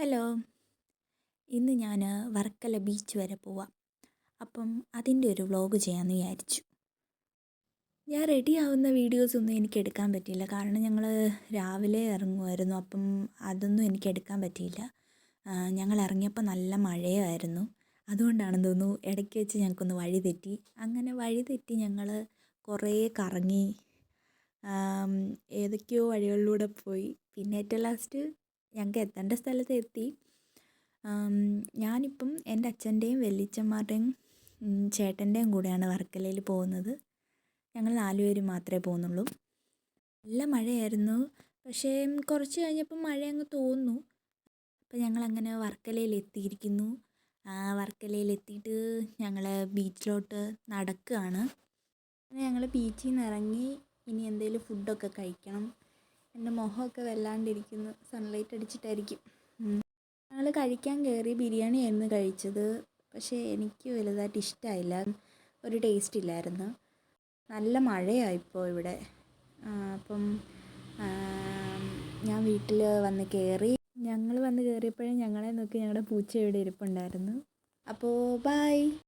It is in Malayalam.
ഹലോ. ഇന്ന് ഞാൻ വർക്കല ബീച്ച് വരെ പോവാം. അപ്പം അതിൻ്റെ ഒരു വ്ളോഗ് ചെയ്യാമെന്ന് വിചാരിച്ചു. ഞാൻ റെഡി ആവുന്ന വീഡിയോസൊന്നും എനിക്ക് എടുക്കാൻ പറ്റിയില്ല. കാരണം ഞങ്ങൾ രാവിലെ ഇറങ്ങുമായിരുന്നു. അപ്പം അതൊന്നും എനിക്ക് എടുക്കാൻ പറ്റിയില്ല. ഞങ്ങൾ ഇറങ്ങിയപ്പോൾ നല്ല മഴയായിരുന്നു. അതുകൊണ്ടാണെന്ന് തോന്നുന്നു ഇടയ്ക്ക് വെച്ച് ഞങ്ങൾക്കൊന്ന് വഴി തെറ്റി. അങ്ങനെ വഴി തെറ്റി ഞങ്ങൾ കുറേ കറങ്ങി, ഏതൊക്കെയോ വഴികളിലൂടെ പോയി. പിന്നെ ഏറ്റവും ലാസ്റ്റ് ഞങ്ങൾക്ക് എത്തേണ്ട സ്ഥലത്ത് എത്തി. ഞാനിപ്പം എൻ്റെ അച്ഛൻ്റെയും വല്യച്ഛന്മാരുടെയും ചേട്ടൻ്റെയും കൂടെയാണ് വർക്കലയിൽ പോകുന്നത്. ഞങ്ങൾ 4 പേര് മാത്രമേ പോകുന്നുള്ളൂ. നല്ല മഴയായിരുന്നു. പക്ഷേ കുറച്ച് കഴിഞ്ഞപ്പം മഴ അങ്ങ് തോന്നുന്നു. അപ്പോൾ ഞങ്ങളങ്ങനെ വർക്കലയിൽ എത്തിയിരിക്കുന്നു. വർക്കലയിൽ എത്തിയിട്ട് ഞങ്ങൾ ബീച്ചിലോട്ട് നടക്കുകയാണ്. ഞങ്ങൾ ബീച്ചിൽ നിന്ന് ഇറങ്ങി ഇനി എന്തെങ്കിലും ഫുഡൊക്കെ കഴിക്കണം. എൻ്റെ മുഖമൊക്കെ വല്ലാണ്ടിരിക്കുന്നു, സൺലൈറ്റ് അടിച്ചിട്ടായിരിക്കും. ഞങ്ങൾ കഴിക്കാൻ കയറി ബിരിയാണിയായിരുന്നു കഴിച്ചത്. പക്ഷേ എനിക്ക് വലുതായിട്ട് ഇഷ്ടമായില്ല, ഒരു ടേസ്റ്റ് ഇല്ലായിരുന്നു. നല്ല മഴയാണ് ഇപ്പോൾ ഇവിടെ. അപ്പം ഞാൻ വീട്ടിൽ വന്ന് കയറി. ഞങ്ങൾ വന്ന് കയറിയപ്പോഴേ ഞങ്ങളെ നോക്കി ഞങ്ങളുടെ പൂച്ച ഇവിടെ ഇരിപ്പുണ്ടായിരുന്നു. അപ്പോൾ ബൈ.